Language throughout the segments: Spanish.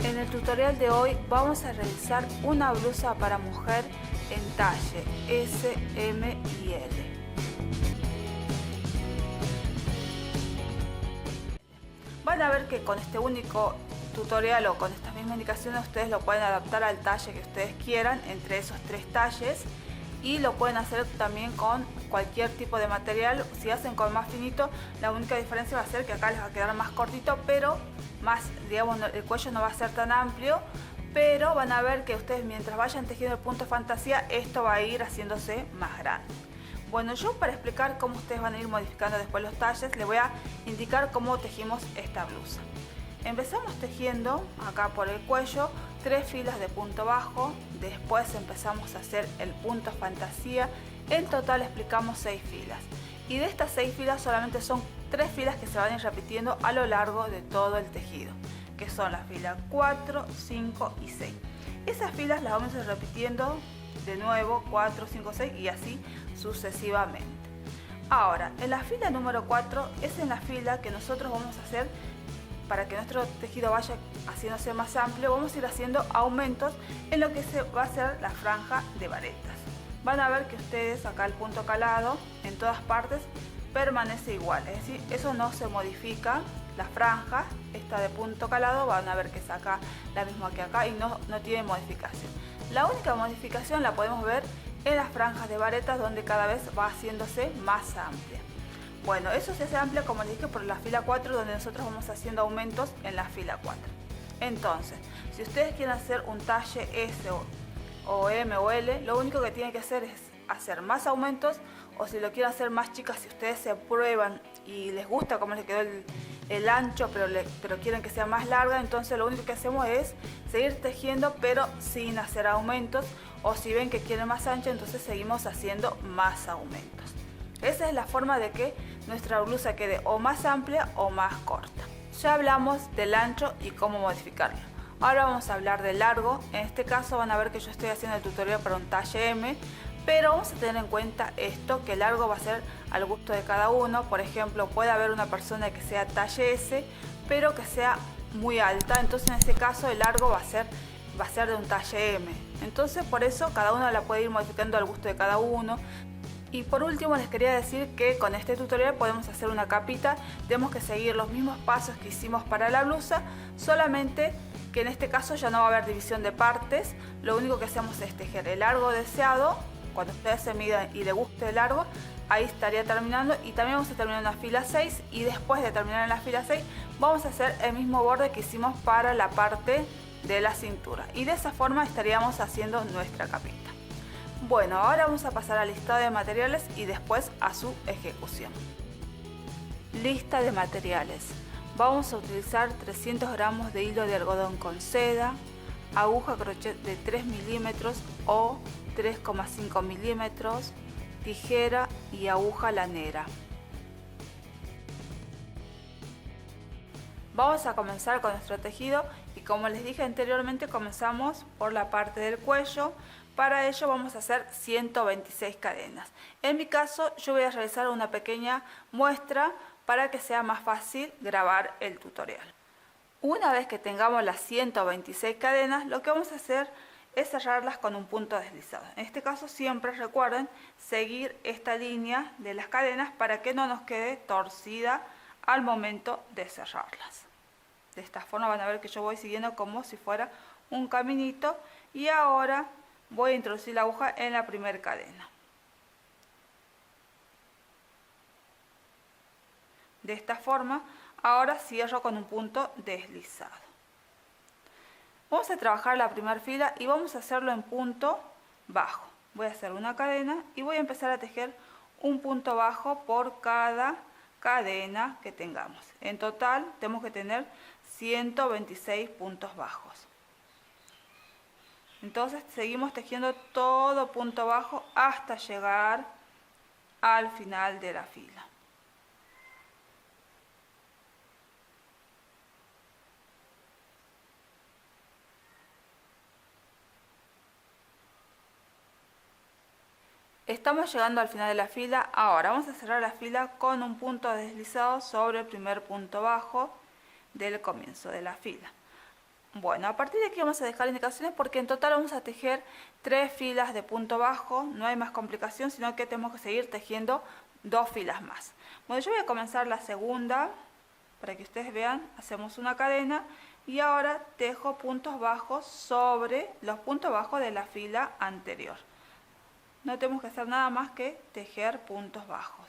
En el tutorial de hoy vamos a realizar una blusa para mujer en talle S, M y L. Van a ver que con este único tutorial o con estas mismas indicaciones ustedes lo pueden adaptar al talle que ustedes quieran entre esos tres talles, y lo pueden hacer también con cualquier tipo de material. Si hacen con más finito, la única diferencia va a ser que acá les va a quedar más cortito, pero más, digamos, el cuello no va a ser tan amplio, pero van a ver que ustedes mientras vayan tejiendo el punto fantasía, esto va a ir haciéndose más grande. Bueno, yo para explicar cómo ustedes van a ir modificando después los talles, les voy a indicar cómo tejimos esta blusa. Empezamos tejiendo acá por el cuello 3 filas de punto bajo, después empezamos a hacer el punto fantasía, en total explicamos 6 filas. Y de estas 6 filas solamente son 3 filas que se van a ir repitiendo a lo largo de todo el tejido, que son las filas 4, 5 y 6. Esas filas las vamos a ir repitiendo de nuevo 4, 5, 6 y así sucesivamente. Ahora, en la fila número 4 es en la fila que nosotros vamos a hacer, para que nuestro tejido vaya haciéndose más amplio, vamos a ir haciendo aumentos en lo que se va a hacer la franja de varetas. Van a ver que ustedes acá el punto calado en todas partes permanece igual, es decir, eso no se modifica. La franja esta de punto calado van a ver que es acá la misma que acá y no tiene modificación. La única modificación la podemos ver en las franjas de varetas, donde cada vez va haciéndose más amplia. Bueno, eso se hace amplia, como les dije, por la fila 4, donde nosotros vamos haciendo aumentos en la fila 4. Entonces, si ustedes quieren hacer un talle S o M o L, lo único que tienen que hacer es hacer más aumentos, o si lo quieren hacer más chicas, si ustedes se prueban y les gusta cómo les quedó el ancho, pero quieren que sea más larga, entonces lo único que hacemos es seguir tejiendo, pero sin hacer aumentos, o si ven que quieren más ancho, entonces seguimos haciendo más aumentos. Esa es la forma de que nuestra blusa quede o más amplia o más corta. Ya hablamos del ancho y cómo modificarlo. Ahora vamos a hablar del largo. En este caso van a ver que yo estoy haciendo el tutorial para un talle M, pero vamos a tener en cuenta esto, que el largo va a ser al gusto de cada uno. Por ejemplo, puede haber una persona que sea talle S, pero que sea muy alta, entonces en este caso el largo va a ser de un talle M. Entonces por eso cada uno la puede ir modificando al gusto de cada uno. Y por último les quería decir que con este tutorial podemos hacer una capita. Tenemos que seguir los mismos pasos que hicimos para la blusa, solamente que en este caso ya no va a haber división de partes. Lo único que hacemos es tejer el largo deseado. Cuando ustedes se midan y les guste el largo, ahí estaría terminando. Y también vamos a terminar en la fila 6, y después de terminar en la fila 6 vamos a hacer el mismo borde que hicimos para la parte de la cintura, y de esa forma estaríamos haciendo nuestra capita. Bueno, ahora vamos a pasar al listado de materiales y después a su ejecución. Lista de materiales. Vamos a utilizar 300 gramos de hilo de algodón con seda, aguja crochet de 3 milímetros o 3,5 milímetros, tijera y aguja lanera. Vamos a comenzar con nuestro tejido y, como les dije anteriormente, comenzamos por la parte del cuello. Para ello vamos a hacer 126 cadenas. En mi caso yo voy a realizar una pequeña muestra para que sea más fácil grabar el tutorial. Una vez que tengamos las 126 cadenas, lo que vamos a hacer es cerrarlas con un punto deslizado. En este caso siempre recuerden seguir esta línea de las cadenas para que no nos quede torcida al momento de cerrarlas. De esta forma van a ver que yo voy siguiendo como si fuera un caminito, y ahora voy a introducir la aguja en la primera cadena. De esta forma, ahora cierro con un punto deslizado. Vamos a trabajar la primera fila y vamos a hacerlo en punto bajo. Voy a hacer una cadena y voy a empezar a tejer un punto bajo por cada cadena que tengamos. En total tenemos que tener 126 puntos bajos. Entonces seguimos tejiendo todo punto bajo hasta llegar al final de la fila. Estamos llegando al final de la fila. Ahora vamos a cerrar la fila con un punto deslizado sobre el primer punto bajo del comienzo de la fila. Bueno, a partir de aquí vamos a dejar indicaciones porque en total vamos a tejer 3 filas de punto bajo, no hay más complicación, sino que tenemos que seguir tejiendo 2 filas más. Bueno, yo voy a comenzar la segunda, para que ustedes vean, hacemos una cadena y ahora tejo puntos bajos sobre los puntos bajos de la fila anterior. No tenemos que hacer nada más que tejer puntos bajos.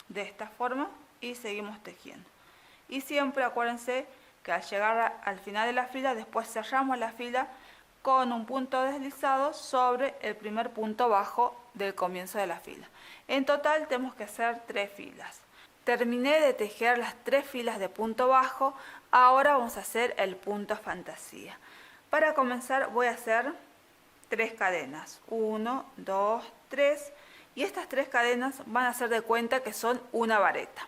De esta forma y seguimos tejiendo. Y siempre acuérdense que al llegar al final de la fila, después cerramos la fila con un punto deslizado sobre el primer punto bajo del comienzo de la fila. En total tenemos que hacer 3 filas. Terminé de tejer las 3 filas de punto bajo, ahora vamos a hacer el punto fantasía. Para comenzar voy a hacer 3 cadenas, 1, 2, 3, y estas 3 cadenas van a ser de cuenta que son una vareta.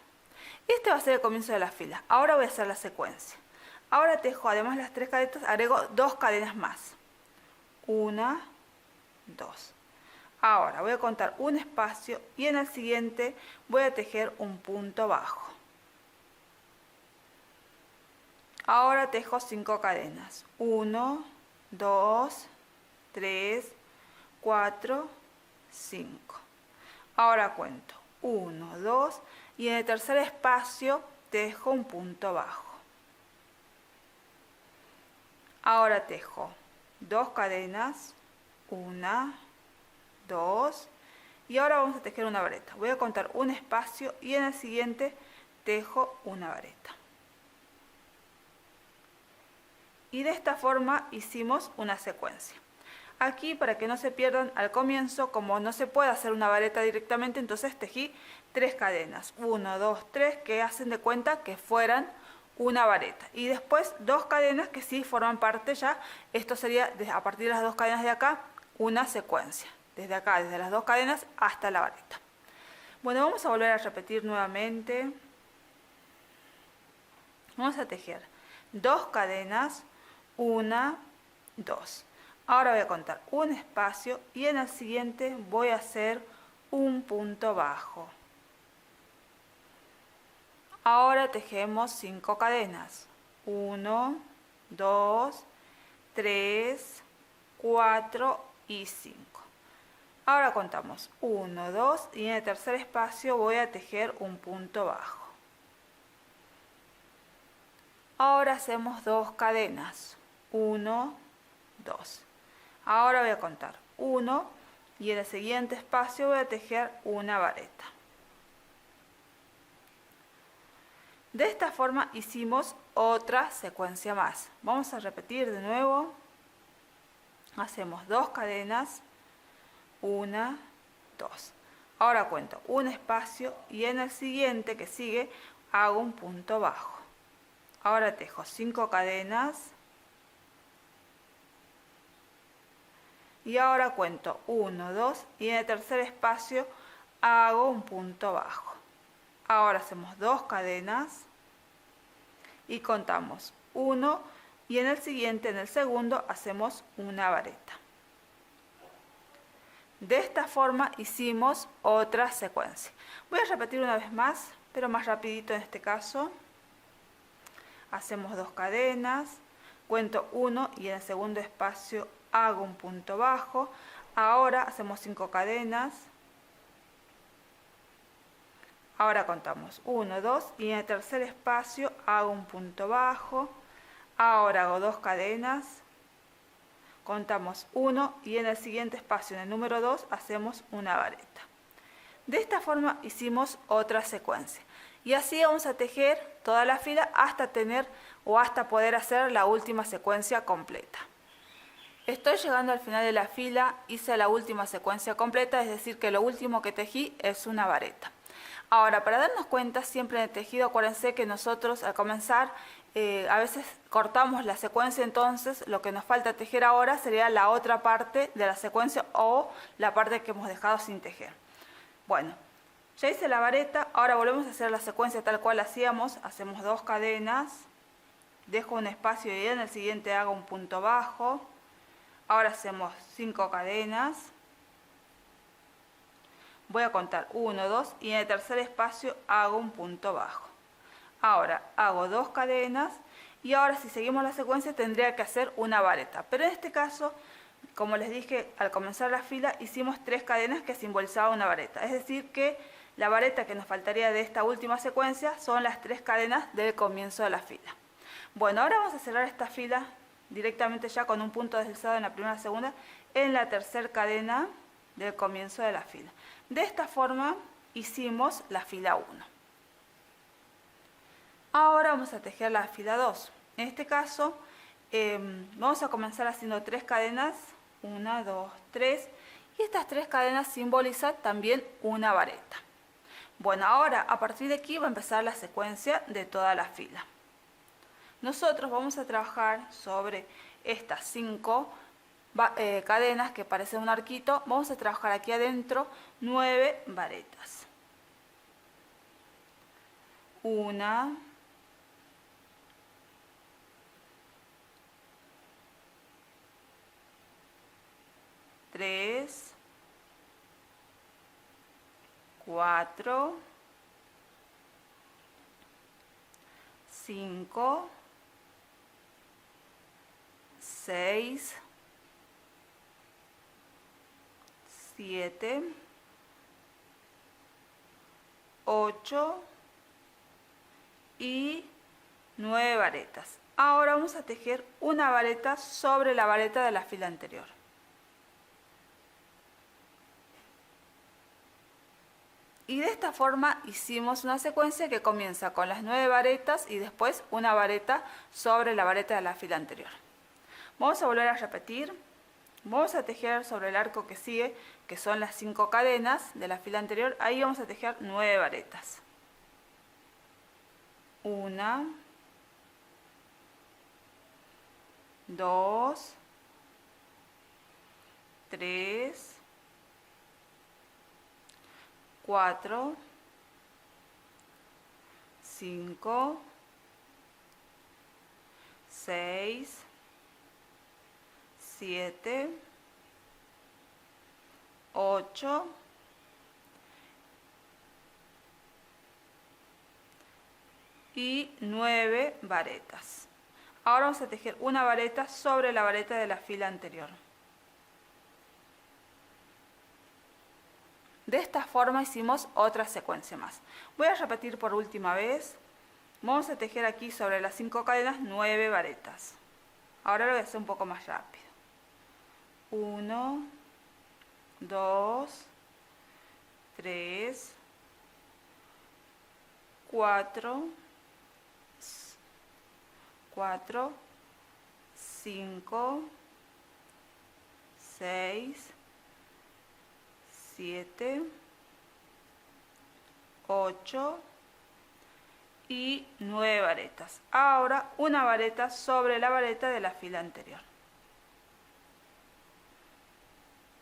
Este va a ser el comienzo de la fila. Ahora voy a hacer la secuencia. Ahora tejo, además de las 3 cadenas, agrego 2 cadenas más. 1, 2. Ahora voy a contar un espacio y en el siguiente voy a tejer un punto bajo. Ahora tejo 5 cadenas. 1, 2, 3, 4, 5. Ahora cuento 1, 2 y en el tercer espacio tejo un punto bajo. Ahora tejo 2 cadenas, 1, 2 y ahora vamos a tejer una vareta. Voy a contar un espacio y en el siguiente tejo una vareta. Y de esta forma hicimos una secuencia. Aquí, para que no se pierdan, al comienzo, como no se puede hacer una vareta directamente, entonces tejí 3 cadenas, 1, 2, 3, que hacen de cuenta que fueran una vareta. Y después 2 cadenas que sí forman parte ya, esto sería a partir de las 2 cadenas de acá, una secuencia. Desde acá, desde las 2 cadenas hasta la vareta. Bueno, vamos a volver a repetir nuevamente. Vamos a tejer 2 cadenas, 1, 2. Ahora voy a contar un espacio y en el siguiente voy a hacer un punto bajo. Ahora tejemos 5 cadenas. 1, 2, 3, 4 y 5. Ahora contamos 1, 2 y en el tercer espacio voy a tejer un punto bajo. Ahora hacemos 2 cadenas. 1, 2. Ahora voy a contar 1 y en el siguiente espacio voy a tejer una vareta. De esta forma hicimos otra secuencia más. Vamos a repetir de nuevo. Hacemos 2 cadenas, 1, 2. Ahora cuento un espacio y en el siguiente que sigue hago un punto bajo. Ahora tejo 5 cadenas. Y ahora cuento 1, 2 y en el tercer espacio hago un punto bajo. Ahora hacemos 2 cadenas y contamos 1 y en el siguiente, en el segundo, hacemos una vareta. De esta forma hicimos otra secuencia. Voy a repetir una vez más, pero más rapidito en este caso. Hacemos 2 cadenas, cuento 1 y en el segundo espacio hago un punto bajo. Ahora hacemos 5 cadenas. Ahora contamos 1, 2 y en el tercer espacio hago un punto bajo. Ahora hago 2 cadenas. Contamos 1 y en el siguiente espacio, en el número 2, hacemos una vareta. De esta forma hicimos otra secuencia. Y así vamos a tejer toda la fila hasta tener o hasta poder hacer la última secuencia completa. Estoy llegando al final de la fila, hice la última secuencia completa, es decir que lo último que tejí es una vareta. Ahora, para darnos cuenta siempre en el tejido, acuérdense que nosotros al comenzar a veces cortamos la secuencia, entonces lo que nos falta tejer ahora sería la otra parte de la secuencia o la parte que hemos dejado sin tejer. Bueno, ya hice la vareta, ahora volvemos a hacer la secuencia tal cual hacíamos, hacemos 2 cadenas, dejo un espacio y en el siguiente hago un punto bajo. Ahora hacemos 5 cadenas. Voy a contar 1, 2 y en el tercer espacio hago un punto bajo. Ahora hago 2 cadenas y ahora si seguimos la secuencia tendría que hacer una vareta. Pero en este caso, como les dije al comenzar la fila, hicimos 3 cadenas que simbolizaban una vareta. Es decir que la vareta que nos faltaría de esta última secuencia son las 3 cadenas del comienzo de la fila. Bueno, ahora vamos a cerrar esta fila directamente ya con un punto deslizado en la primera y segunda en la tercera cadena del comienzo de la fila. De esta forma hicimos la fila 1. Ahora vamos a tejer la fila 2. En este caso vamos a comenzar haciendo 3 cadenas, 1, 2, 3, y estas 3 cadenas simbolizan también una vareta. Bueno, ahora a partir de aquí va a empezar la secuencia de toda la fila. Nosotros vamos a trabajar sobre estas 5 cadenas que parecen un arquito. Vamos a trabajar aquí adentro 9 varetas. 1, 3, 4, 5, 6, 7, 8 y 9 varetas. Ahora vamos a tejer una vareta sobre la vareta de la fila anterior. Y de esta forma hicimos una secuencia que comienza con las 9 varetas y después una vareta sobre la vareta de la fila anterior. Vamos a volver a repetir. Vamos a tejer sobre el arco que sigue, que son las 5 cadenas de la fila anterior. Ahí vamos a tejer 9 varetas. 1, 2, 3, 4, 5, 6, 7, 8 y 9 varetas. Ahora vamos a tejer una vareta sobre la vareta de la fila anterior. De esta forma hicimos otra secuencia más. Voy a repetir por última vez. Vamos a tejer aquí sobre las 5 cadenas 9 varetas. Ahora lo voy a hacer un poco más rápido. 1, 2, 3, 4, 5, 6, 7, 8 y 9 varetas. Ahora una vareta sobre la vareta de la fila anterior.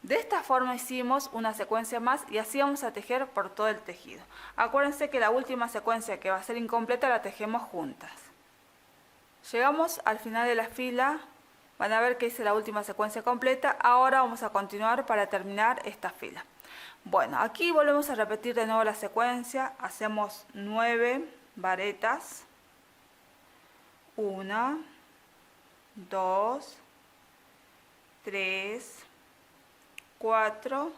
De esta forma hicimos una secuencia más y así vamos a tejer por todo el tejido. Acuérdense que la última secuencia que va a ser incompleta la tejemos juntas. Llegamos al final de la fila, van a ver que hice la última secuencia completa. Ahora vamos a continuar para terminar esta fila. Bueno, aquí volvemos a repetir de nuevo la secuencia, hacemos 9 varetas, 1, 2, 3, 4,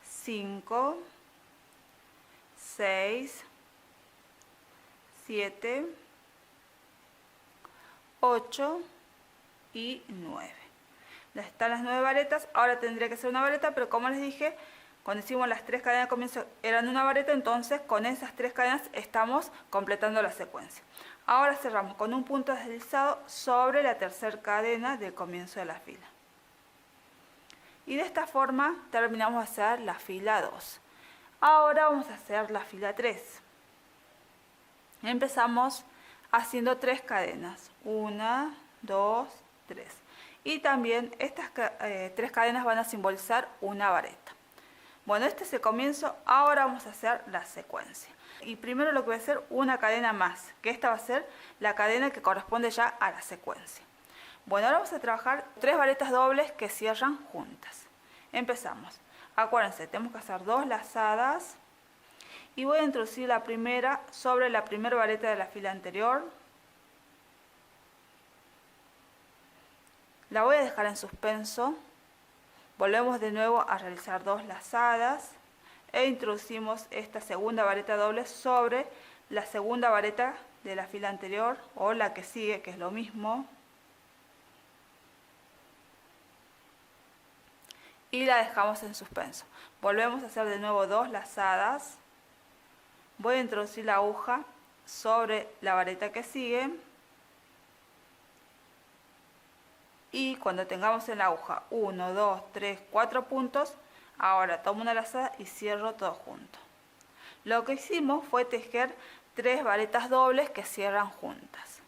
5, 6, 7, 8 y 9. Están las 9 varetas, ahora tendría que ser una vareta, pero como les dije, cuando hicimos las 3 cadenas de comienzo eran una vareta, entonces con esas 3 cadenas estamos completando la secuencia. Ahora cerramos con un punto deslizado sobre la tercera cadena del comienzo de la fila. Y de esta forma terminamos de hacer la fila 2. Ahora vamos a hacer la fila 3. Empezamos haciendo 3 cadenas. 1, 2, 3. Y también estas 3 cadenas van a simbolizar una vareta. Bueno, este es el comienzo. Ahora vamos a hacer la secuencia. Y primero lo que voy a hacer, una cadena más, que esta va a ser la cadena que corresponde ya a la secuencia. Bueno, ahora vamos a trabajar 3 varetas dobles que cierran juntas. Empezamos. Acuérdense, tenemos que hacer 2 lazadas y voy a introducir la primera sobre la primera vareta de la fila anterior. La voy a dejar en suspenso. Volvemos de nuevo a realizar 2 lazadas e introducimos esta segunda vareta doble sobre la segunda vareta de la fila anterior o la que sigue, que es lo mismo. Y la dejamos en suspenso. Volvemos a hacer de nuevo 2 lazadas. Voy a introducir la aguja sobre la vareta que sigue. Y cuando tengamos en la aguja 1, 2, 3, 4 puntos, ahora tomo una lazada y cierro todo junto. Lo que hicimos fue tejer 3 varetas dobles que cierran juntas.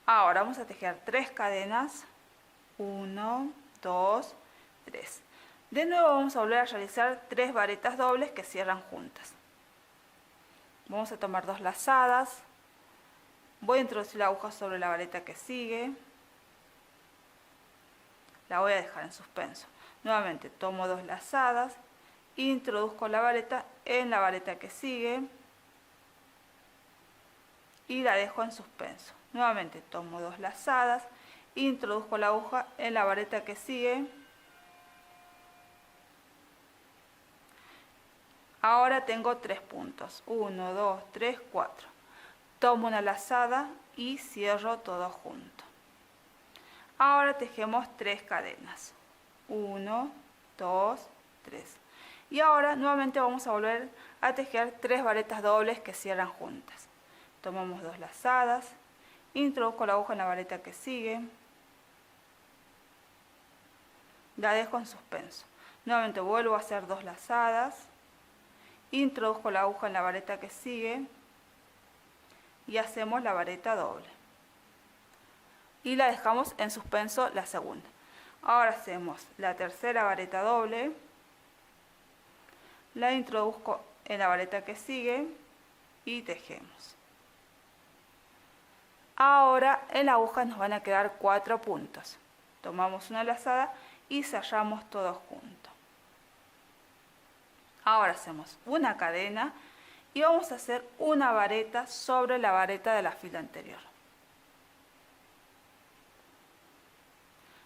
Ahora vamos a tejer 3 cadenas. 1, 2, 3. De nuevo vamos a volver a realizar 3 varetas dobles que cierran juntas. Vamos a tomar 2 lazadas. Voy a introducir la aguja sobre la vareta que sigue. La voy a dejar en suspenso. Nuevamente tomo 2 lazadas, introduzco la vareta en la vareta que sigue y la dejo en suspenso. Nuevamente tomo 2 lazadas, introduzco la aguja en la vareta que sigue. Ahora tengo 3 puntos. 1, 2, 3, 4. Tomo una lazada y cierro todo junto. Ahora tejemos 3 cadenas. 1, 2, 3. Y ahora nuevamente vamos a volver a tejer 3 varetas dobles que cierran juntas. Tomamos 2 lazadas, introduzco la aguja en la vareta que sigue, la dejo en suspenso. Nuevamente vuelvo a hacer 2 lazadas, introduzco la aguja en la vareta que sigue y hacemos la vareta doble. Y la dejamos en suspenso la segunda. Ahora hacemos la tercera vareta doble, la introduzco en la vareta que sigue y tejemos. Ahora en la aguja nos van a quedar 4 puntos. Tomamos una lazada y cerramos todo junto. Ahora hacemos una cadena y vamos a hacer una vareta sobre la vareta de la fila anterior.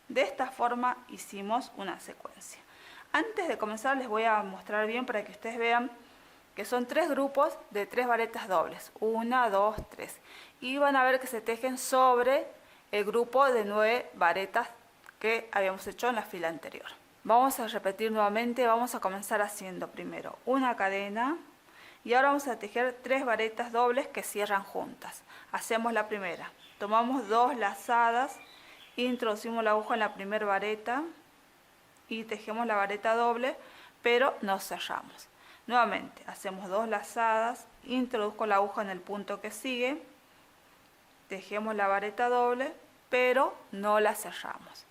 De esta forma hicimos una secuencia. Antes de comenzar les voy a mostrar bien para que ustedes vean que son 3 grupos de 3 varetas dobles. 1, 2, 3. Y van a ver que se tejen sobre el grupo de 9 varetas que habíamos hecho en la fila anterior. Vamos a repetir nuevamente, vamos a comenzar haciendo primero una cadena y ahora vamos a tejer 3 varetas dobles que cierran juntas. Hacemos la primera, tomamos 2 lazadas, introducimos la aguja en la primera vareta y tejemos la vareta doble, pero no cerramos. Nuevamente hacemos 2 lazadas, introduzco la aguja en el punto que sigue, tejemos la vareta doble, pero no la cerramos.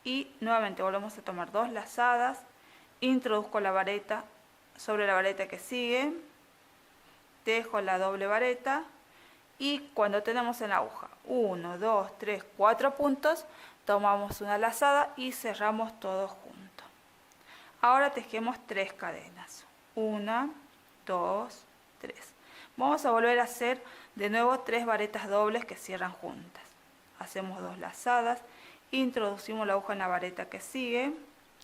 Y nuevamente volvemos a tomar 2 lazadas, introduzco la vareta sobre la vareta que sigue, tejo la doble vareta y cuando tenemos en la aguja 1, 2, 3, 4 puntos, tomamos una lazada y cerramos todo junto. Ahora tejemos 3 cadenas. 1, 2, 3. Vamos a volver a hacer de nuevo 3 varetas dobles que cierran juntas. Hacemos 2 lazadas, introducimos la aguja en la vareta que sigue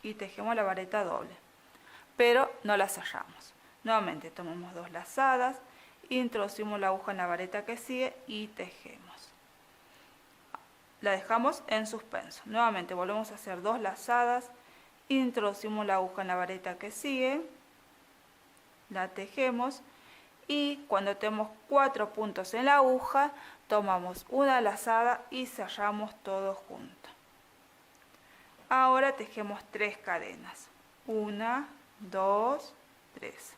y tejemos la vareta doble, pero no la cerramos. Nuevamente tomamos 2 lazadas, introducimos la aguja en la vareta que sigue y tejemos. La dejamos en suspenso. Nuevamente volvemos a hacer 2 lazadas, introducimos la aguja en la vareta que sigue, la tejemos y cuando tenemos 4 puntos en la aguja, tomamos una lazada y cerramos todo junto. Ahora tejemos 3 cadenas. 1, 2, 3.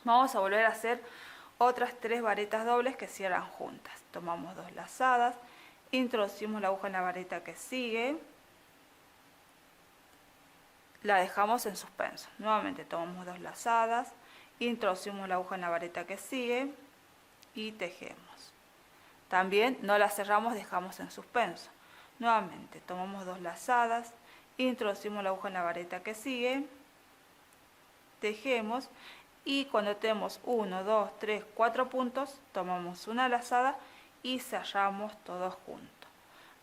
Vamos a volver a hacer otras 3 varetas dobles que cierran juntas. Tomamos 2 lazadas, introducimos la aguja en la vareta que sigue, la dejamos en suspenso. Nuevamente tomamos 2 lazadas, introducimos la aguja en la vareta que sigue y tejemos. También no la cerramos, dejamos en suspenso. Nuevamente tomamos 2 lazadas, introducimos la aguja en la vareta que sigue, tejemos y cuando tenemos 1, 2, 3, 4 puntos, tomamos una lazada y cerramos todos juntos.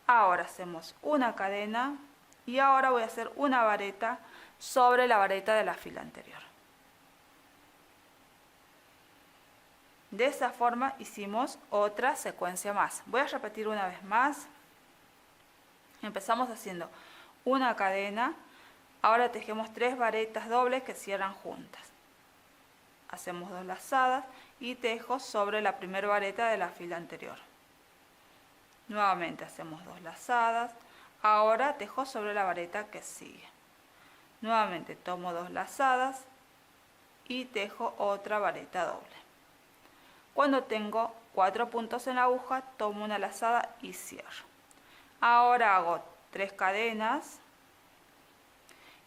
Ahora hacemos una cadena y ahora voy a hacer una vareta sobre la vareta de la fila anterior. De esa forma hicimos otra secuencia más. Voy a repetir una vez más. Empezamos haciendo una cadena, ahora tejemos 3 varetas dobles que cierran juntas. Hacemos 2 lazadas y tejo sobre la primera vareta de la fila anterior. Nuevamente hacemos 2 lazadas, ahora tejo sobre la vareta que sigue. Nuevamente tomo 2 lazadas y tejo otra vareta doble. Cuando tengo 4 puntos en la aguja, tomo una lazada y cierro. Ahora hago 3 cadenas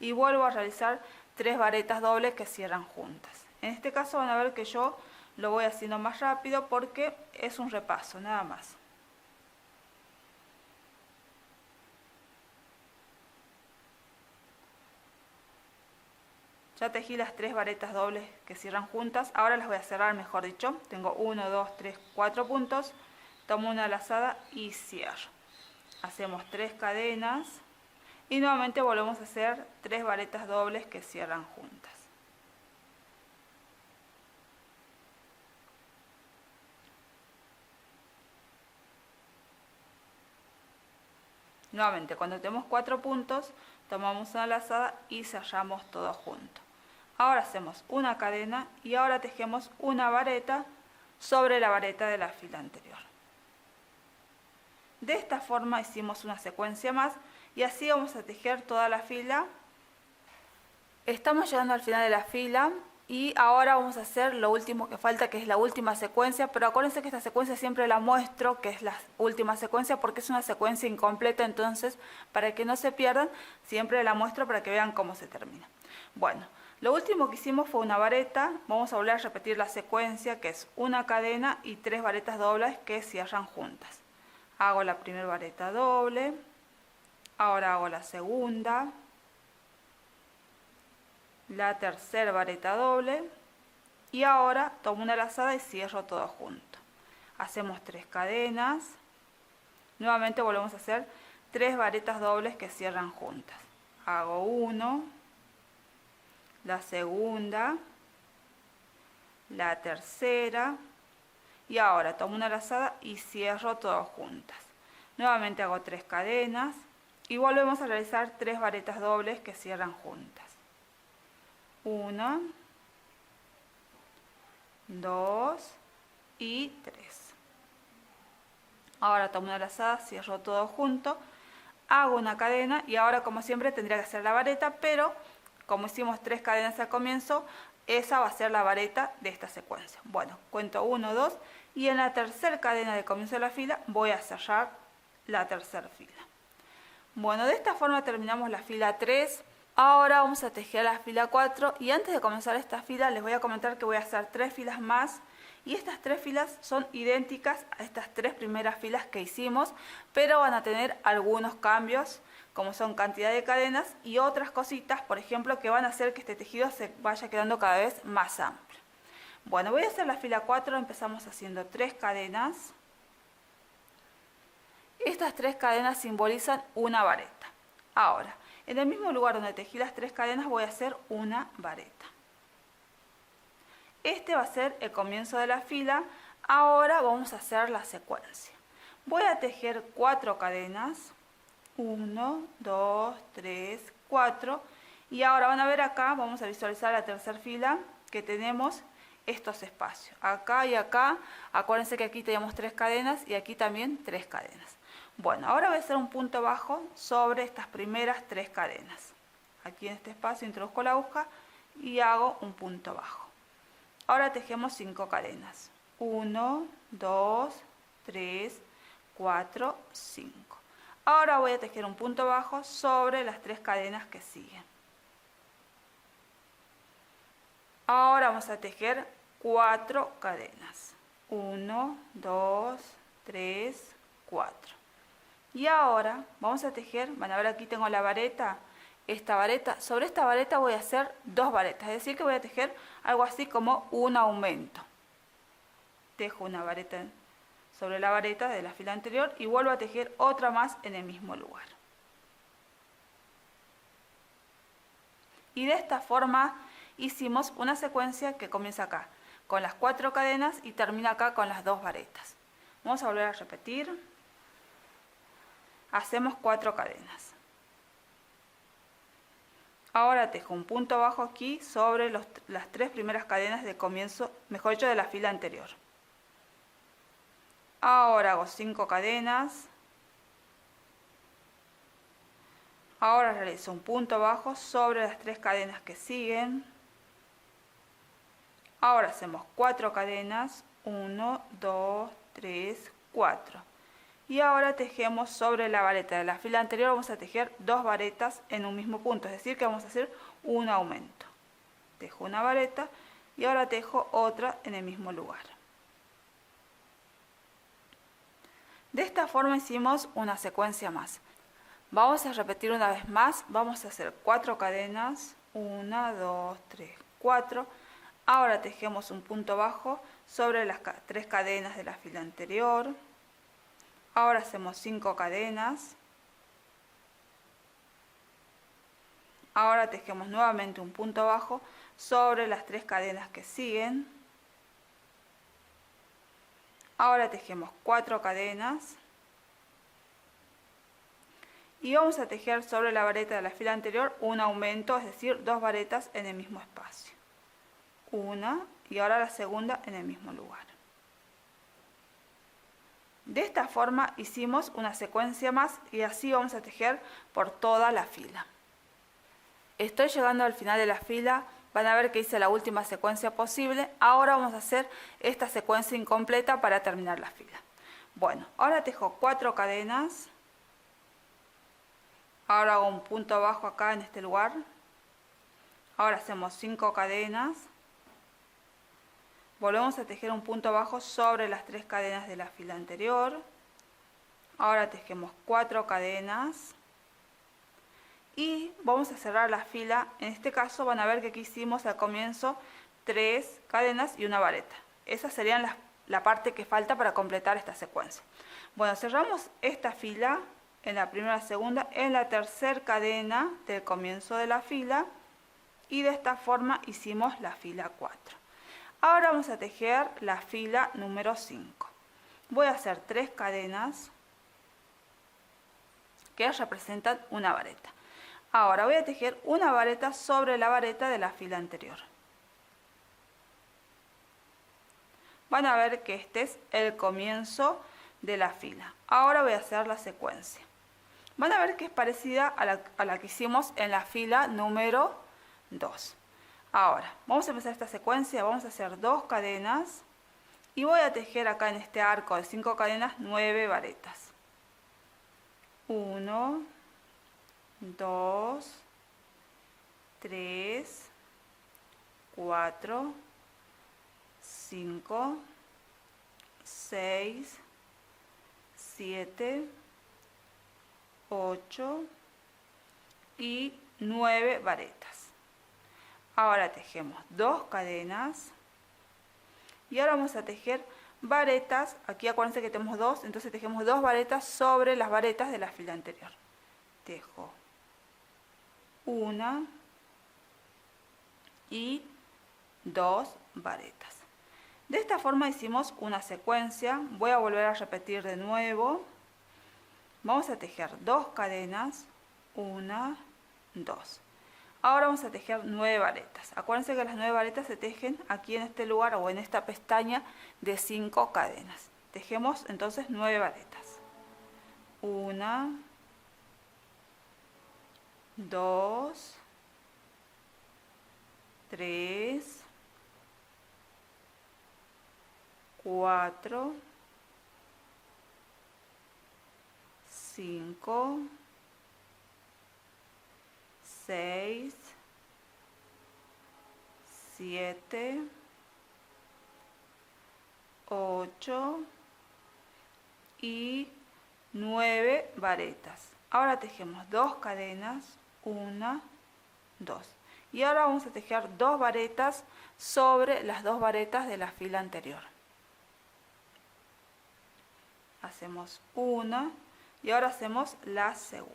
y vuelvo a realizar 3 varetas dobles que cierran juntas. En este caso van a ver que yo lo voy haciendo más rápido porque es un repaso, nada más. Ya tejí las 3 varetas dobles que cierran juntas, ahora las voy a cerrar, mejor dicho. Tengo 1, 2, 3, 4 puntos, tomo una lazada y cierro. Hacemos 3 cadenas y nuevamente volvemos a hacer 3 varetas dobles que cierran juntas. Nuevamente, cuando tenemos 4 puntos, tomamos una lazada y cerramos todo junto. Ahora hacemos una cadena y ahora tejemos una vareta sobre la vareta de la fila anterior. De esta forma hicimos una secuencia más y así vamos a tejer toda la fila. Estamos llegando al final de la fila y ahora vamos a hacer lo último que falta, que es la última secuencia, pero acuérdense que esta secuencia siempre la muestro, que es la última secuencia, porque es una secuencia incompleta, entonces para que no se pierdan, siempre la muestro para que vean cómo se termina. Bueno, lo último que hicimos fue una vareta, vamos a volver a repetir la secuencia, que es una cadena y 3 varetas dobles que cierran juntas. Hago la primera vareta doble, ahora hago la segunda, la tercera vareta doble y ahora tomo una lazada y cierro todo junto. Hacemos 3 cadenas, nuevamente volvemos a hacer 3 varetas dobles que cierran juntas. Hago 1, la segunda, la tercera y ahora tomo una lazada y cierro todo juntas. Nuevamente hago 3 cadenas y volvemos a realizar 3 varetas dobles que cierran juntas. 1, 2 y 3. Ahora tomo una lazada, cierro todo junto, hago una cadena y ahora como siempre tendría que hacer la vareta, pero como hicimos 3 cadenas al comienzo, esa va a ser la vareta de esta secuencia. Bueno, cuento 1, 2 y en la tercera cadena de comienzo de la fila voy a cerrar la tercera fila. Bueno, de esta forma terminamos la fila 3. Ahora vamos a tejer la fila 4 y antes de comenzar esta fila les voy a comentar que voy a hacer 3 filas más y estas 3 filas son idénticas a estas 3 primeras filas que hicimos, pero van a tener algunos cambios como son cantidad de cadenas y otras cositas, por ejemplo, que van a hacer que este tejido se vaya quedando cada vez más amplio. Bueno, voy a hacer la fila 4, empezamos haciendo 3 cadenas. Estas 3 cadenas simbolizan una vareta. Ahora, en el mismo lugar donde tejí las 3 cadenas voy a hacer una vareta. Este va a ser el comienzo de la fila. Ahora vamos a hacer la secuencia. Voy a tejer 4 cadenas. 1, 2, 3, 4. Y ahora van a ver acá, vamos a visualizar la tercera fila que tenemos estos espacios. Acá y acá. Acuérdense que aquí tenemos 3 cadenas y aquí también 3 cadenas. Bueno, ahora voy a hacer un punto bajo sobre estas primeras 3 cadenas. Aquí en este espacio introduzco la aguja y hago un punto bajo. Ahora tejemos 5 cadenas. 1, 2, 3, 4, 5. Ahora voy a tejer un punto bajo sobre las 3 cadenas que siguen. Ahora vamos a tejer 4 cadenas. 1, 2, 3, 4. Y ahora vamos a tejer, van a ver aquí tengo la vareta, esta vareta. Sobre esta vareta voy a hacer 2 varetas, es decir que voy a tejer algo así como un aumento. Tejo una vareta sobre la vareta de la fila anterior y vuelvo a tejer otra más en el mismo lugar. Y de esta forma hicimos una secuencia que comienza acá con las 4 cadenas y termina acá con las 2 varetas. Vamos a volver a repetir. Hacemos 4 cadenas. Ahora tejo un punto bajo aquí sobre las 3 primeras cadenas de comienzo, mejor dicho, de la fila anterior. Ahora hago 5 cadenas. Ahora realizo un punto bajo sobre las 3 cadenas que siguen. Ahora hacemos 4 cadenas. 1, 2, 3, 4. Y ahora tejemos sobre la vareta de la fila anterior, vamos a tejer 2 varetas en un mismo punto, es decir que vamos a hacer un aumento. Tejo una vareta y ahora tejo otra en el mismo lugar. De esta forma hicimos una secuencia más. Vamos a repetir una vez más, vamos a hacer 4 cadenas, 1, 2, 3, 4. Ahora tejemos un punto bajo sobre las 3 cadenas de la fila anterior. Ahora hacemos 5 cadenas. Ahora tejemos nuevamente un punto bajo sobre las 3 cadenas que siguen. Ahora tejemos 4 cadenas. Y vamos a tejer sobre la vareta de la fila anterior un aumento, es decir, 2 varetas en el mismo espacio. Una y ahora la segunda en el mismo lugar. De esta forma hicimos una secuencia más y así vamos a tejer por toda la fila. Estoy llegando al final de la fila, van a ver que hice la última secuencia posible. Ahora vamos a hacer esta secuencia incompleta para terminar la fila. Bueno, ahora tejo 4 cadenas. Ahora hago un punto bajo acá en este lugar. Ahora hacemos 5 cadenas. Volvemos a tejer un punto bajo sobre las 3 cadenas de la fila anterior. Ahora tejemos 4 cadenas. Y vamos a cerrar la fila. En este caso van a ver que aquí hicimos al comienzo 3 cadenas y una vareta. Esas serían la parte que falta para completar esta secuencia. Bueno, cerramos esta fila en la primera, segunda, en la tercera cadena del comienzo de la fila. Y de esta forma hicimos la fila 4. Ahora vamos a tejer la fila número 5. Voy a hacer 3 cadenas que representan una vareta. Ahora voy a tejer una vareta sobre la vareta de la fila anterior. Van a ver que este es el comienzo de la fila. Ahora voy a hacer la secuencia. Van a ver que es parecida a la que hicimos en la fila número 2. Ahora, vamos a empezar esta secuencia, vamos a hacer 2 cadenas y voy a tejer acá en este arco de 5 cadenas 9 varetas. 1, 2, 3, 4, 5, 6, 7, 8 y 9 varetas. Ahora tejemos 2 cadenas y ahora vamos a tejer varetas. Aquí acuérdense que tenemos 2, entonces tejemos 2 varetas sobre las varetas de la fila anterior. Tejo una y 2 varetas. De esta forma hicimos una secuencia. Voy a volver a repetir de nuevo. Vamos a tejer 2 cadenas, 1, 2. Ahora vamos a tejer 9 varetas. Acuérdense que las 9 varetas se tejen aquí en este lugar o en esta pestaña de 5 cadenas. Tejemos entonces 9 varetas. 1, 2, 3, 4, 5, 6, 7, 8 y 9 varetas. Ahora tejemos 2 cadenas, 1, 2. Y ahora vamos a tejer 2 varetas sobre las 2 varetas de la fila anterior. Hacemos una y ahora hacemos la segunda.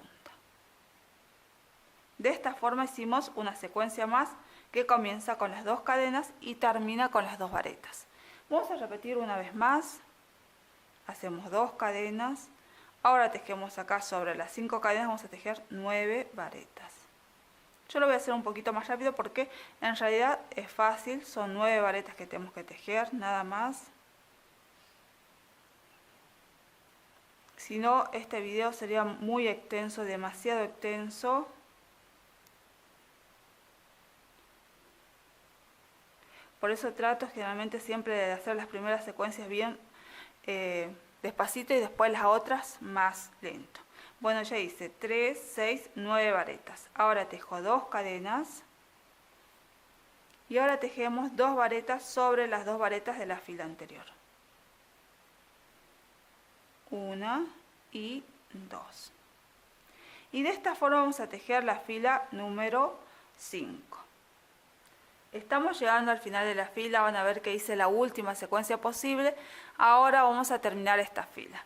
De esta forma hicimos una secuencia más que comienza con las 2 cadenas y termina con las 2 varetas. Vamos a repetir una vez más. Hacemos 2 cadenas. Ahora tejemos acá sobre las 5 cadenas, vamos a tejer 9 varetas. Yo lo voy a hacer un poquito más rápido porque en realidad es fácil, son 9 varetas que tenemos que tejer, nada más. Si no, este video sería muy extenso, demasiado extenso. Por eso trato generalmente siempre de hacer las primeras secuencias bien despacito y después las otras más lento. Bueno, ya hice 3, 6, 9 varetas. Ahora tejo 2 cadenas. Y ahora tejemos 2 varetas sobre las 2 varetas de la fila anterior. 1 y 2. Y de esta forma vamos a tejer la fila número 5. Estamos llegando al final de la fila, van a ver que hice la última secuencia posible. Ahora vamos a terminar esta fila.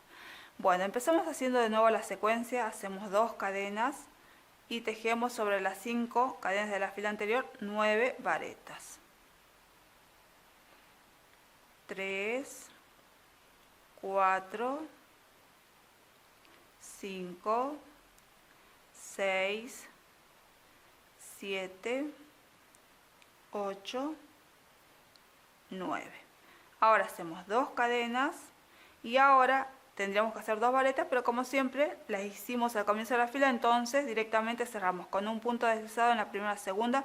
Bueno, empezamos haciendo de nuevo la secuencia, hacemos 2 cadenas y tejemos sobre las 5 cadenas de la fila anterior 9 varetas. 3, 4, 5, 6, 7, 8, 9. Ahora hacemos 2 cadenas y ahora tendríamos que hacer 2 varetas, pero como siempre las hicimos al comienzo de la fila, entonces directamente cerramos con un punto deslizado en la primera, segunda,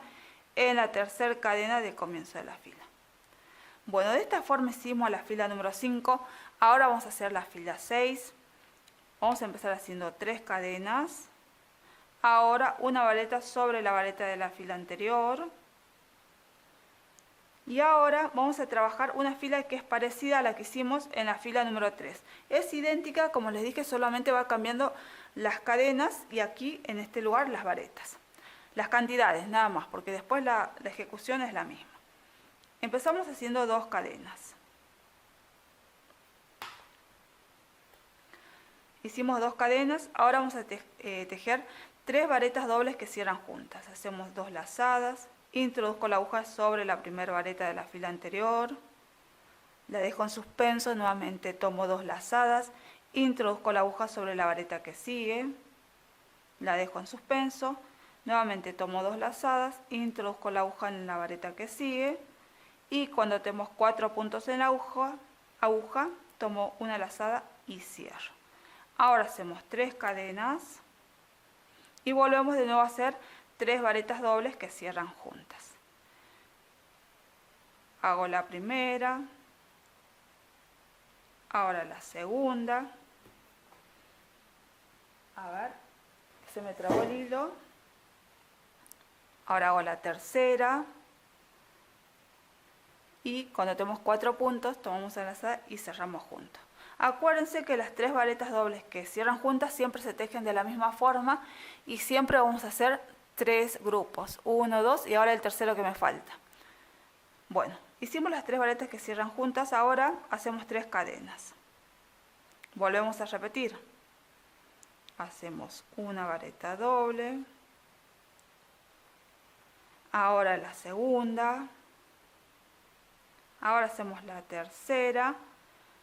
en la tercera cadena del comienzo de la fila. Bueno, de esta forma hicimos la fila número 5. Ahora vamos a hacer la fila 6. Vamos a empezar haciendo 3 cadenas. Ahora una vareta sobre la vareta de la fila anterior. Y ahora vamos a trabajar una fila que es parecida a la que hicimos en la fila número 3. Es idéntica, como les dije, solamente va cambiando las cadenas y aquí en este lugar las varetas. Las cantidades nada más, porque después la ejecución es la misma. Empezamos haciendo 2 cadenas. Hicimos 2 cadenas, ahora vamos a tejer 3 varetas dobles que cierran juntas. Hacemos 2 lazadas. Introduzco la aguja sobre la primera vareta de la fila anterior, la dejo en suspenso, nuevamente tomo 2 lazadas, introduzco la aguja sobre la vareta que sigue, la dejo en suspenso, nuevamente tomo 2 lazadas, introduzco la aguja en la vareta que sigue y cuando tenemos 4 puntos en la aguja tomo una lazada y cierro. Ahora hacemos 3 cadenas y volvemos de nuevo a hacer 3 varetas dobles que cierran juntas. Hago la primera, ahora la segunda. A ver, se me trabó el hilo. Ahora hago la tercera. Y cuando tenemos 4 puntos, tomamos la lazada y cerramos juntos. Acuérdense que las 3 varetas dobles que cierran juntas siempre se tejen de la misma forma y siempre vamos a hacer 3 grupos, 1, 2 y ahora el tercero que me falta. Bueno, hicimos las 3 varetas que cierran juntas, ahora hacemos 3 cadenas. Volvemos a repetir. Hacemos una vareta doble. Ahora la segunda. Ahora hacemos la tercera.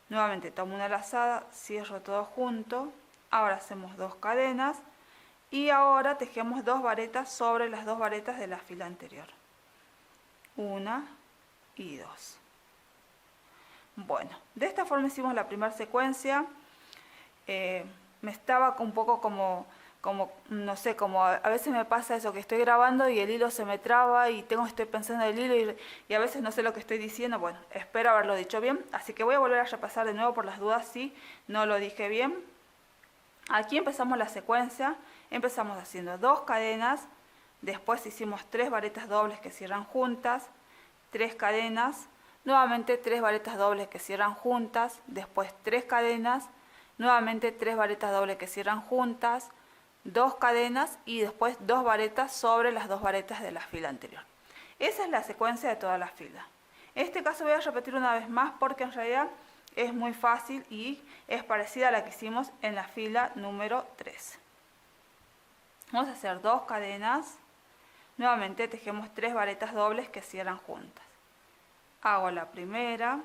Nuevamente tomo una lazada, cierro todo junto. Ahora hacemos 2 cadenas. Y ahora tejemos 2 varetas sobre las 2 varetas de la fila anterior. 1 y 2. Bueno, de esta forma hicimos la primera secuencia. Me estaba un poco como no sé, como a veces me pasa eso, que estoy grabando y el hilo se me traba y estoy pensando en el hilo y a veces no sé lo que estoy diciendo. Bueno, espero haberlo dicho bien. Así que voy a volver a repasar de nuevo por las dudas si no lo dije bien. Aquí empezamos la secuencia. Empezamos haciendo 2 cadenas, después hicimos 3 varetas dobles que cierran juntas, 3 cadenas, nuevamente 3 varetas dobles que cierran juntas, después 3 cadenas, nuevamente 3 varetas dobles que cierran juntas, 2 cadenas y después 2 varetas sobre las 2 varetas de la fila anterior. Esa es la secuencia de toda la fila. En este caso voy a repetir una vez más porque en realidad es muy fácil y es parecida a la que hicimos en la fila número 3. Vamos a hacer 2 cadenas. Nuevamente tejemos 3 varetas dobles que cierran juntas. Hago la primera.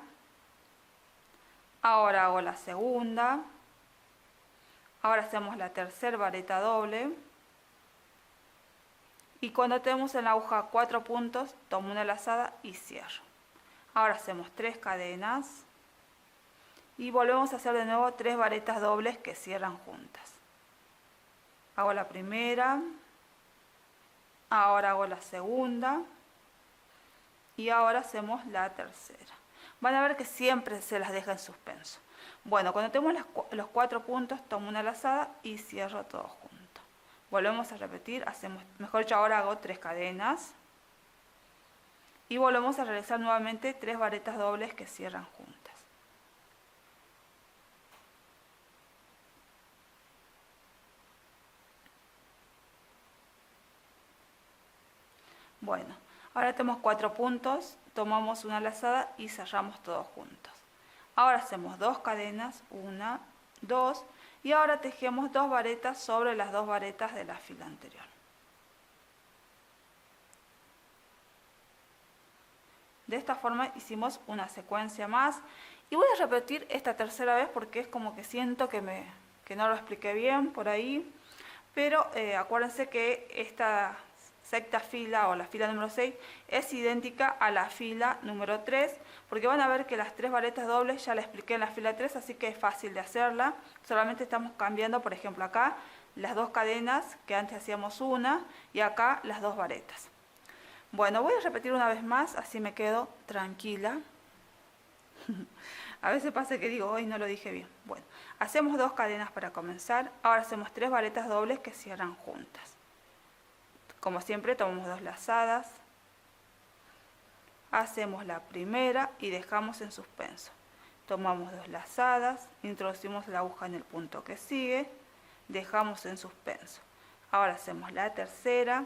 Ahora hago la segunda. Ahora hacemos la tercera vareta doble. Y cuando tenemos en la aguja 4 puntos, tomo una lazada y cierro. Ahora hacemos 3 cadenas. Y volvemos a hacer de nuevo 3 varetas dobles que cierran juntas. Hago la primera. Ahora hago la segunda. Y ahora hacemos la tercera. Van a ver que siempre se las deja en suspenso. Bueno, cuando tenemos los 4 puntos, tomo una lazada y cierro todo junto. Volvemos a repetir, mejor dicho, ahora hago 3 cadenas. Y volvemos a realizar nuevamente 3 varetas dobles que cierran juntas. Bueno, ahora tenemos 4 puntos, tomamos una lazada y cerramos todos juntos. Ahora hacemos 2 cadenas, 1, 2, y ahora tejemos 2 varetas sobre las 2 varetas de la fila anterior. De esta forma hicimos una secuencia más y voy a repetir esta tercera vez porque es como que siento que no lo expliqué bien por ahí, pero acuérdense que esta sexta fila o la fila número 6 es idéntica a la fila número 3 porque van a ver que las 3 varetas dobles ya la expliqué en la fila 3, así que es fácil de hacerla. Solamente estamos cambiando, por ejemplo, acá las 2 cadenas, que antes hacíamos una, y acá las 2 varetas. Bueno, voy a repetir una vez más, así me quedo tranquila. A veces pasa que digo, hoy no lo dije bien. Bueno, hacemos 2 cadenas para comenzar. Ahora hacemos 3 varetas dobles que cierran juntas. Como siempre, tomamos 2 lazadas. Hacemos la primera y dejamos en suspenso. Tomamos 2 lazadas, introducimos la aguja en el punto que sigue, dejamos en suspenso. Ahora hacemos la tercera,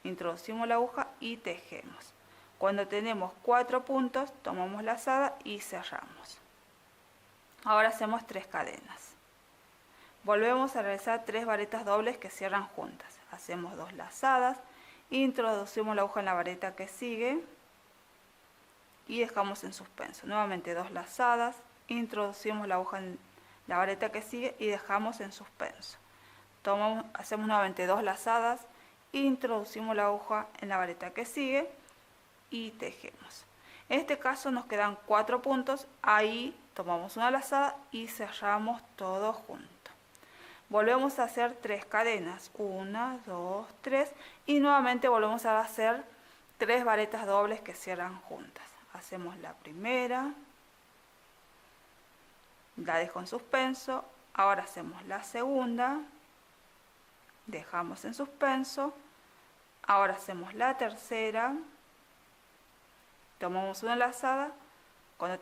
introducimos la aguja y tejemos. Cuando tenemos 4 puntos, tomamos lazada y cerramos. Ahora hacemos 3 cadenas. Volvemos a realizar 3 varetas dobles que cierran juntas. Hacemos 2 lazadas, introducimos la aguja en la vareta que sigue y dejamos en suspenso. Nuevamente 2 lazadas, introducimos la aguja en la vareta que sigue y dejamos en suspenso. Hacemos nuevamente 2 lazadas, introducimos la aguja en la vareta que sigue y tejemos. En este caso nos quedan 4 puntos, ahí tomamos una lazada y cerramos todo junto. Volvemos a hacer 3 cadenas, 1, 2, 3 y nuevamente volvemos a hacer 3 varetas dobles que cierran juntas. Hacemos la primera, la dejo en suspenso, ahora hacemos la segunda, dejamos en suspenso, ahora hacemos la tercera, tomamos una lazada, cuando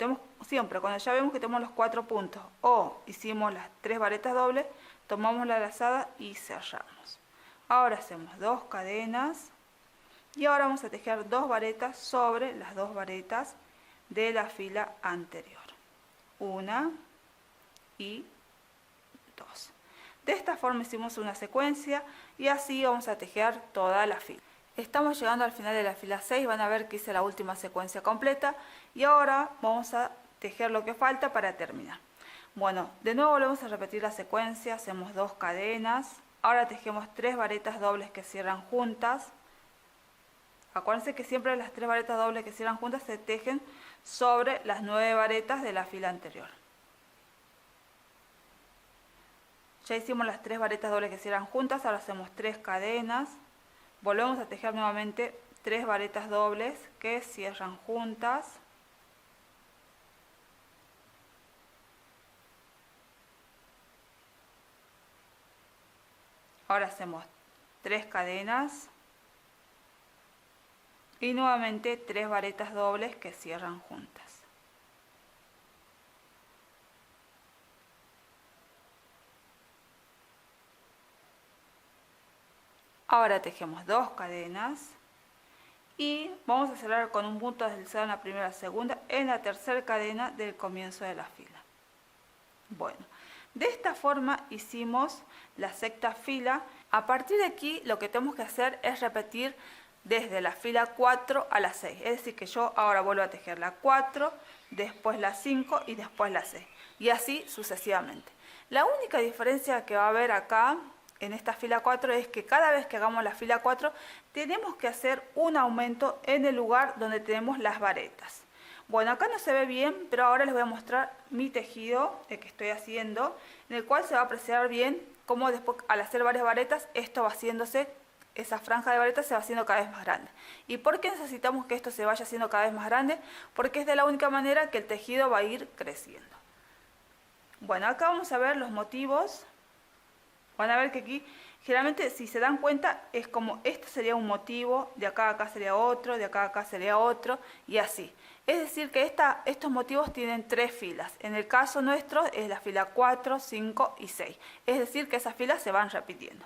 ya vemos que tenemos los 4 puntos o hicimos las 3 varetas dobles, tomamos la lazada y cerramos. Ahora hacemos 2 cadenas y ahora vamos a tejer 2 varetas sobre las 2 varetas de la fila anterior. 1 y 2. De esta forma hicimos una secuencia y así vamos a tejer toda la fila. Estamos llegando al final de la fila 6, van a ver que hice la última secuencia completa y ahora vamos a tejer lo que falta para terminar. Bueno, de nuevo volvemos a repetir la secuencia, hacemos 2 cadenas, ahora tejemos 3 varetas dobles que cierran juntas. Acuérdense que siempre las 3 varetas dobles que cierran juntas se tejen sobre las 9 varetas de la fila anterior. Ya hicimos las 3 varetas dobles que cierran juntas, ahora hacemos 3 cadenas. Volvemos a tejer nuevamente 3 varetas dobles que cierran juntas. Ahora hacemos 3 cadenas. Y nuevamente 3 varetas dobles que cierran juntas. Ahora tejemos 2 cadenas y vamos a cerrar con un punto deslizado en la primera, segunda, en la tercera cadena del comienzo de la fila. Bueno, de esta forma hicimos la sexta fila. A partir de aquí lo que tenemos que hacer es repetir desde la fila 4 a la 6. Es decir, que yo ahora vuelvo a tejer la 4, después la 5 y después la 6. Y así sucesivamente. La única diferencia que va a haber acá en esta fila 4 es que cada vez que hagamos la fila 4 tenemos que hacer un aumento en el lugar donde tenemos las varetas. Bueno, acá no se ve bien, pero ahora les voy a mostrar mi tejido, el que estoy haciendo, en el cual se va a apreciar bien cómo después al hacer varias varetas esto va haciéndose, esa franja de varetas se va haciendo cada vez más grande. ¿Y por qué necesitamos que esto se vaya haciendo cada vez más grande? Porque es de la única manera que el tejido va a ir creciendo. Bueno, acá vamos a ver los motivos. Van a ver que aquí, generalmente, si se dan cuenta, es como este sería un motivo, de acá a acá sería otro, de acá a acá sería otro, y así. Es decir, que estos motivos tienen 3 filas. En el caso nuestro es la fila 4, 5 y 6. Es decir, que esas filas se van repitiendo.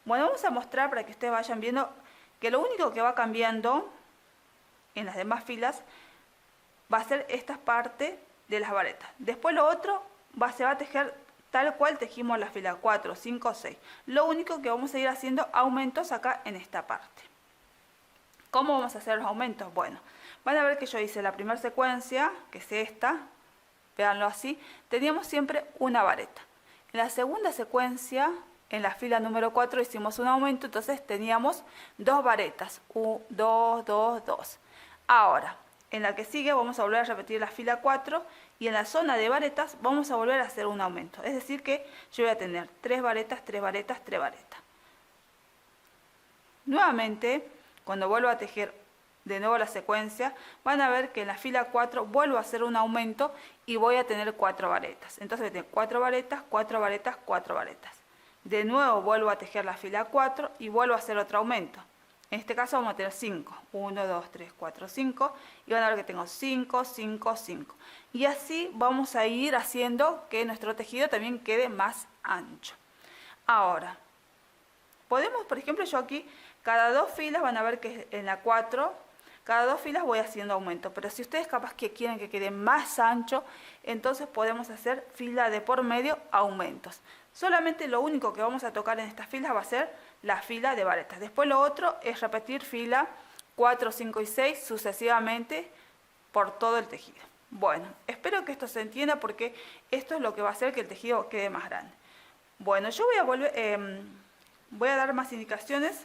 Bueno, vamos a mostrar para que ustedes vayan viendo que lo único que va cambiando en las demás filas va a ser esta parte de las varetas. Después lo otro se va a tejer tal cual tejimos la fila 4, 5, 6. Lo único que vamos a ir haciendo aumentos acá en esta parte. ¿Cómo vamos a hacer los aumentos? Bueno, van a ver que yo hice la primera secuencia, que es esta, véanlo así, teníamos siempre una vareta. En la segunda secuencia, en la fila número 4 hicimos un aumento, entonces teníamos 2 varetas, 1, 2, 2, 2. Ahora, en la que sigue vamos a volver a repetir la fila 4 y en la zona de varetas vamos a volver a hacer un aumento. Es decir que yo voy a tener 3 varetas, 3 varetas, 3 varetas. Nuevamente, cuando vuelvo a tejer de nuevo la secuencia, van a ver que en la fila 4 vuelvo a hacer un aumento y voy a tener 4 varetas. Entonces voy a tener 4 varetas, 4 varetas, 4 varetas. De nuevo vuelvo a tejer la fila 4 y vuelvo a hacer otro aumento. En este caso vamos a tener 5. 1, 2, 3, 4, 5. Y van a ver que tengo 5, 5, 5. Y así vamos a ir haciendo que nuestro tejido también quede más ancho. Ahora, podemos, por ejemplo, yo aquí, cada 2 filas, van a ver que en la 4, cada 2 filas voy haciendo aumento. Pero si ustedes capaz que quieren que quede más ancho, entonces podemos hacer fila de por medio, aumentos. Solamente lo único que vamos a tocar en estas filas va a ser la fila de varetas. Después lo otro es repetir fila 4, 5 y 6 sucesivamente por todo el tejido. Bueno, espero que esto se entienda porque esto es lo que va a hacer que el tejido quede más grande. Bueno, yo voy a dar más indicaciones,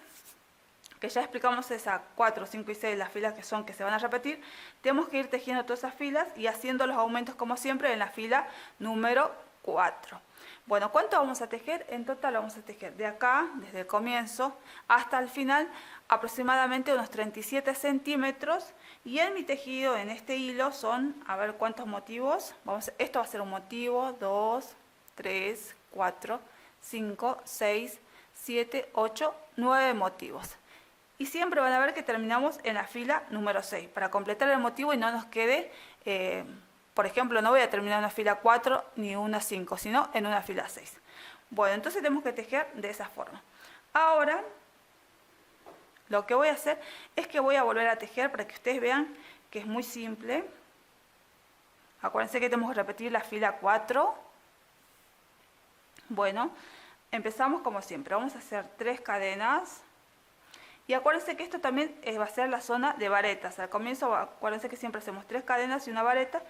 que ya explicamos esas 4, 5 y 6, las filas que se van a repetir. Tenemos que ir tejiendo todas esas filas y haciendo los aumentos como siempre en la fila número 4. Bueno, ¿cuánto vamos a tejer? En total vamos a tejer de acá, desde el comienzo, hasta el final, aproximadamente unos 37 centímetros. Y en mi tejido, en este hilo, son, a ver cuántos motivos. Esto va a ser un motivo, 2, 3, 4, 5, 6, 7, 8, 9 motivos. Y siempre van a ver que terminamos en la fila número 6, para completar el motivo y no nos quede... por ejemplo, no voy a terminar en una fila 4 ni una 5, sino en una fila 6. Bueno, entonces tenemos que tejer de esa forma. Ahora, lo que voy a hacer es que voy a volver a tejer para que ustedes vean que es muy simple. Acuérdense que tenemos que repetir la fila 4. Bueno, empezamos como siempre. Vamos a hacer 3 cadenas. Y acuérdense que esto también va a ser la zona de varetas. Al comienzo, acuérdense que siempre hacemos 3 cadenas y una vareta.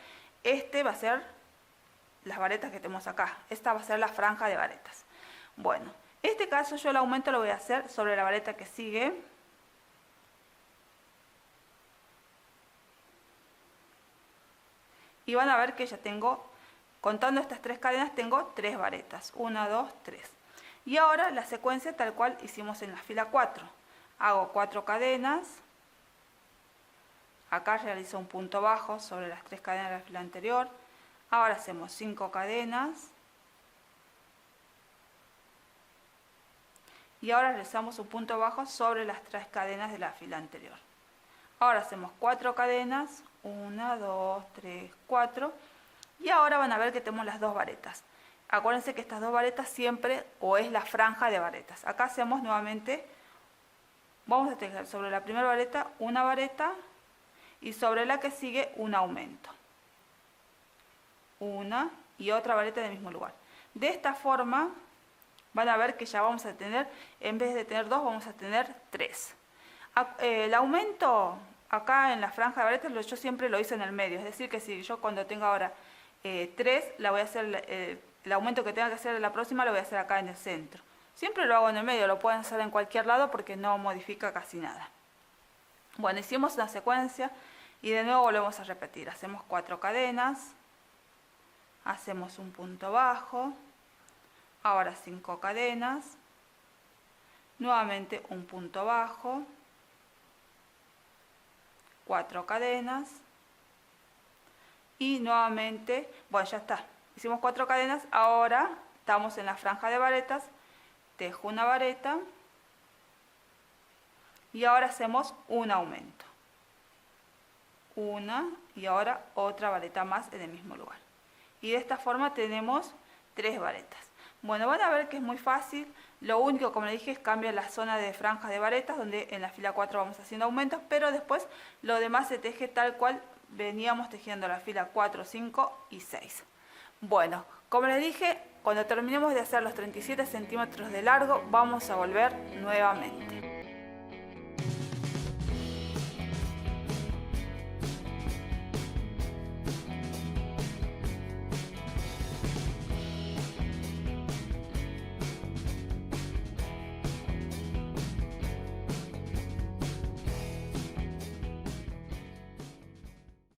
Este va a ser las varetas que tenemos acá. Esta va a ser la franja de varetas. Bueno, en este caso yo el aumento lo voy a hacer sobre la vareta que sigue. Y van a ver que ya tengo, contando estas 3 cadenas, tengo 3 varetas. 1, 2, 3. Y ahora la secuencia tal cual hicimos en la fila 4. Hago 4 cadenas. Acá realizo un punto bajo sobre las 3 cadenas de la fila anterior. Ahora hacemos 5 cadenas. Y ahora realizamos un punto bajo sobre las 3 cadenas de la fila anterior. Ahora hacemos 4 cadenas. 1, 2, 3, 4. Y ahora van a ver que tenemos las 2 varetas. Acuérdense que estas 2 varetas siempre o es la franja de varetas. Acá hacemos nuevamente vamos a tejer sobre la primera vareta una vareta y sobre la que sigue un aumento. Una y otra vareta en el mismo lugar. De esta forma van a ver que ya vamos a tener, en vez de tener 2, vamos a tener 3. El aumento acá en la franja de varetas yo siempre lo hice en el medio, es decir que si yo cuando tenga ahora 3, la voy a hacer, el aumento que tenga que hacer en la próxima lo voy a hacer acá en el centro. Siempre lo hago en el medio, lo pueden hacer en cualquier lado porque no modifica casi nada. Bueno, hicimos una secuencia y de nuevo volvemos a repetir. Hacemos 4 cadenas, hacemos un punto bajo, ahora 5 cadenas, nuevamente un punto bajo, 4 cadenas y nuevamente, bueno, ya está, hicimos 4 cadenas, ahora estamos en la franja de varetas, tejo una vareta y ahora hacemos un aumento, una y ahora otra vareta más en el mismo lugar, y de esta forma tenemos 3 varetas. Bueno, van a ver que es muy fácil, lo único, como les dije, es cambiar la zona de franjas de varetas, donde en la fila 4 vamos haciendo aumentos, pero después lo demás se teje tal cual veníamos tejiendo la fila 4, 5 y 6. Bueno, como les dije, cuando terminemos de hacer los 37 centímetros de largo, vamos a volver nuevamente.